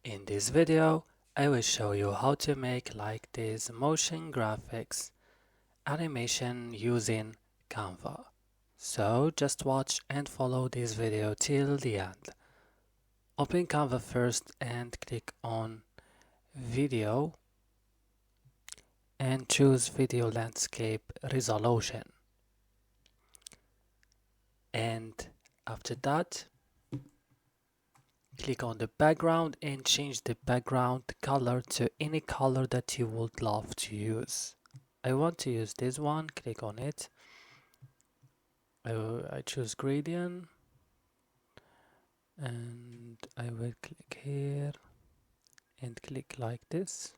In this video, I will show you how to make like this motion graphics animation using Canva. So just watch and follow this video till the end. Open Canva first and click on Video and choose Video Landscape Resolution. And after that, click on the background and change the background color to any color that you would love to use. I want to use this one, click on it. I choose gradient and I will click here and click like this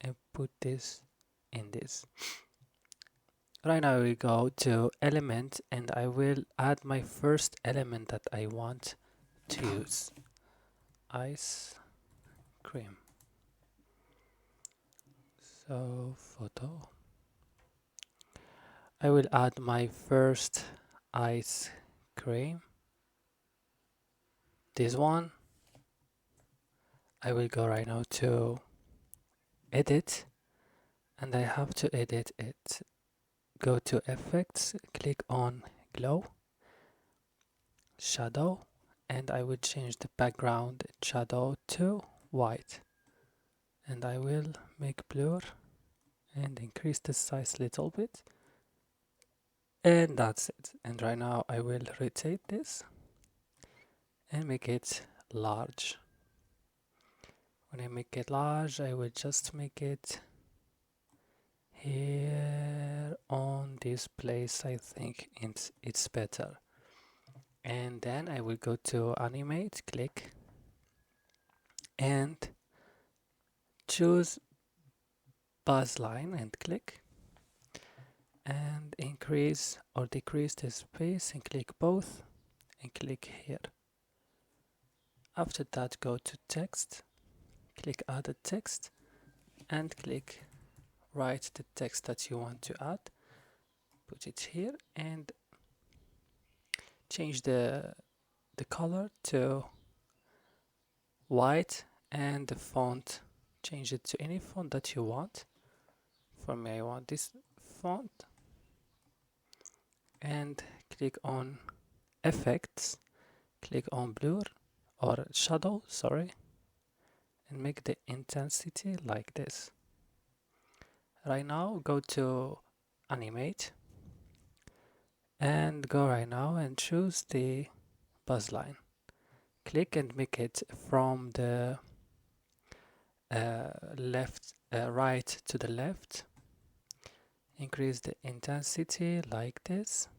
and put this in this. Right now we go to element and I will add my first element that I want to use. Ice cream. So photo. I will add my first ice cream. This one. I will go right now to edit and I have to edit it. Go to effects, click on glow, shadow, and I will change the background shadow to white. And I will make blur and increase the size a little bit. And that's it. And right now I will rotate this and make it large. When I make it large, I will just make it here on this place. I think it's better. And then I will go to animate, click, and choose buzz line and click, and increase or decrease the space and click both and click here. After that, go to text, click add a text and click write the text that you want to add, put it here and change the color to white and the font, change it to any font that you want. For me, I want this font and click on effects, click on blur or shadow, sorry, and make the intensity like this. Right now go to animate and go right now and choose the buzz line. Click and make it from the right to the left. Increase the intensity like this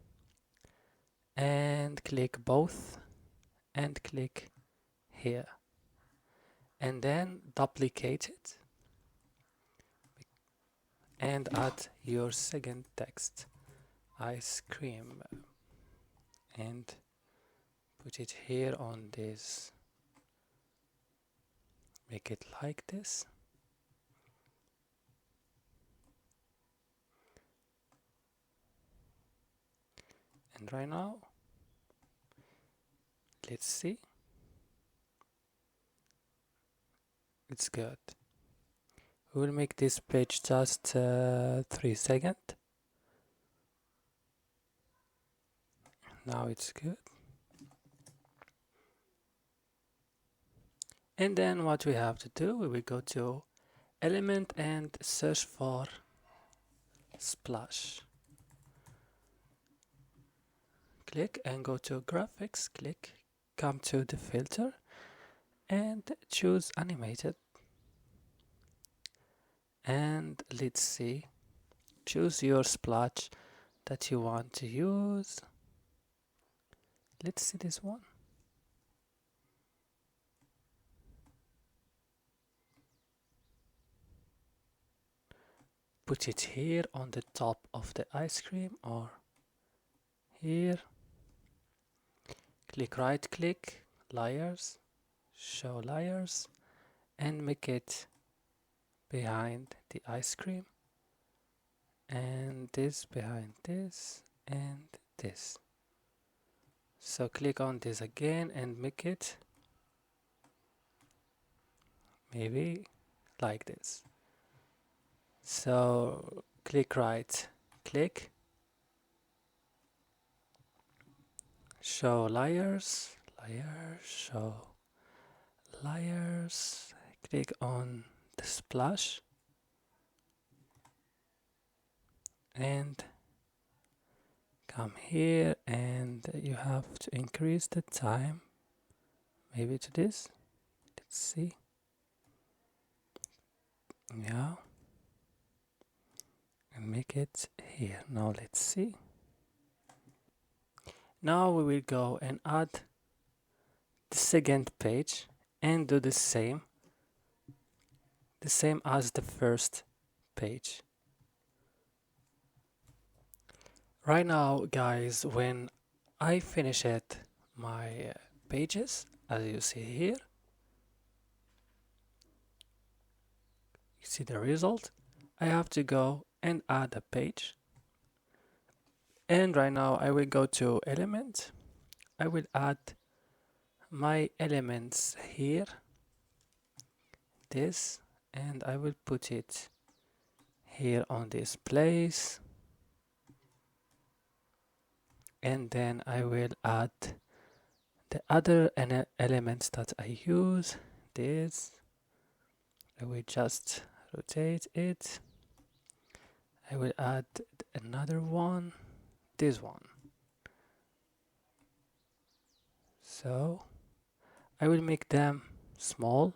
and click both and click here and then duplicate it and add your second text, ice cream, and put it here on this, make it like this. And right now, let's see, it's good. We will make this page just 3 seconds. Now it's good. And then what we have to do, we will go to element and search for splash. Click and go to graphics, click, come to the filter and choose animated. And let's see, choose your splash that you want to use. Let's see this one. Put it here on the top of the ice cream or here. Click right click, layers, show layers and make it behind the ice cream and this behind this and this. So click on this again and make it maybe like this. So click right click, show layers, show layers, click on the splash and come here, and you have to increase the time maybe to this. Let's see. Yeah, and make it here. Now let's see. Now we will go and add the second page and do the same as the first page. Right now, guys, when I finish it, my pages, as you see here, you see the result. I have to go and add a page. And right now I will go to element. I will add my elements here, this, and I will put it here on this place. And then I will add the other elements that I use. This, I will just rotate it. I will add another one, this one. So I will make them small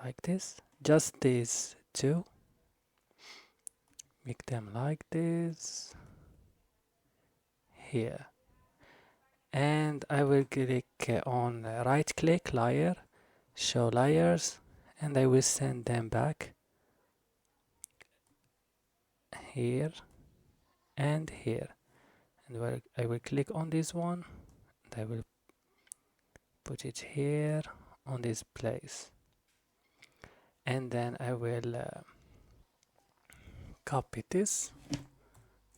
like this, just these two. Make them like this here. And I will click on right click layer, show layers, and I will send them back here and here. And I will click on this one, and I will put it here on this place. And then I will copy this.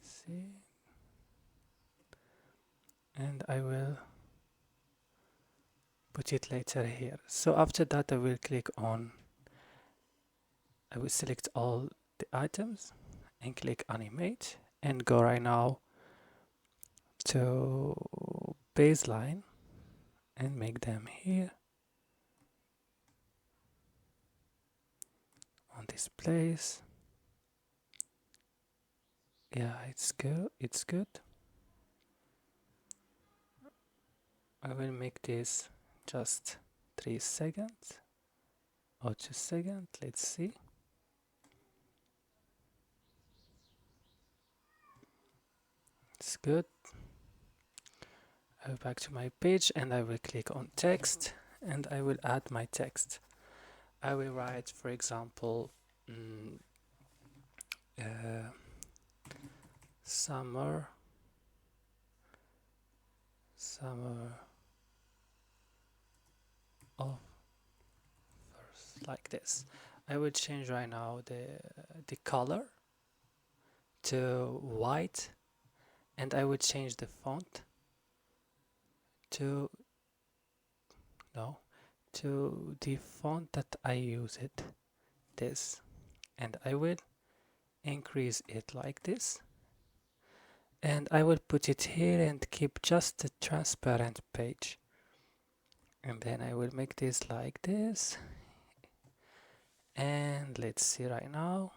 See? And I will put it later here. So after that I will click on, I will select all the items and click animate and go right now to baseline and make them here on this place. Yeah, it's good. I will make this just 3 seconds or 2 seconds. Let's see. It's good. I will back to my page and I will click on text and I will add my text. I will write, for example, summer offers, like this. I will change right now the color to white, and I will change the font to the font that I use it, this, and I will increase it like this, and I will put it here and keep just the transparent page, and then I will make this like this. And let's see right now,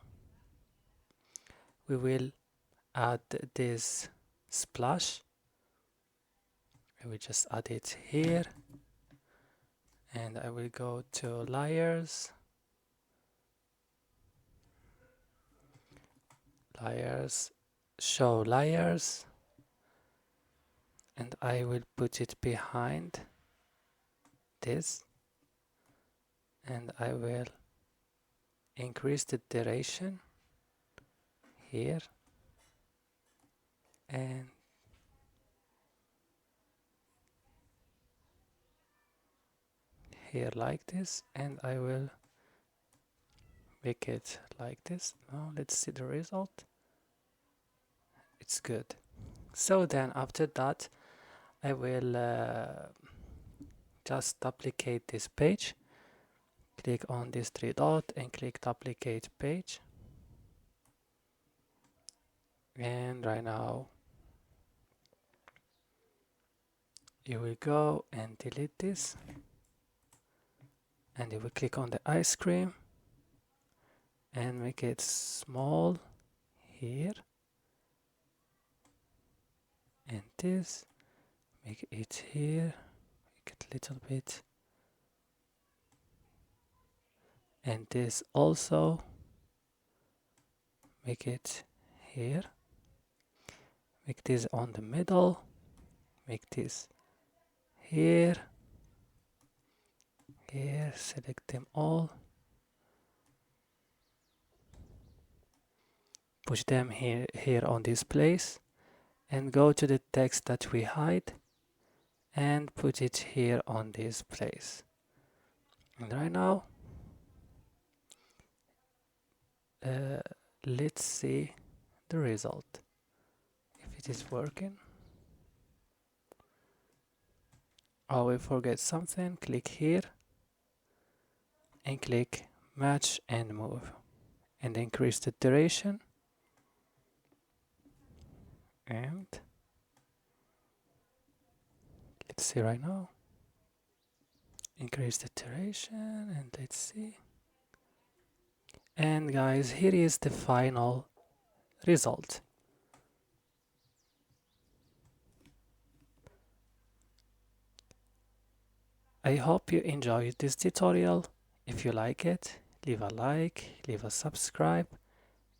we will add this splash. I will just add it here, and I will go to layers, show layers, and I will put it behind this, and I will increase the duration here and here like this, and I will make it like this. Now let's see the result. It's good. So then after that I will just duplicate this page, click on this three dot and click duplicate page. And right now you will go and delete this, and you will click on the ice cream and make it small here, and this, make it here, make it a little bit, and this also, make it here, make this on the middle, make this here, here, select them all, push them here on this place, and go to the text that we hide and put it here on this place. And right now let's see the result, if it is working. Oh, we forget something. Click here and click match and move, and increase the duration, and let's see right now, increase the duration, and let's see. And guys, here is the final result. I hope you enjoyed this tutorial. If you like it, leave a like, leave a subscribe,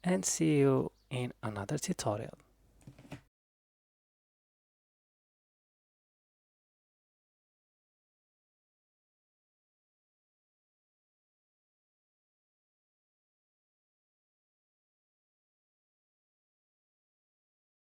and see you in another tutorial.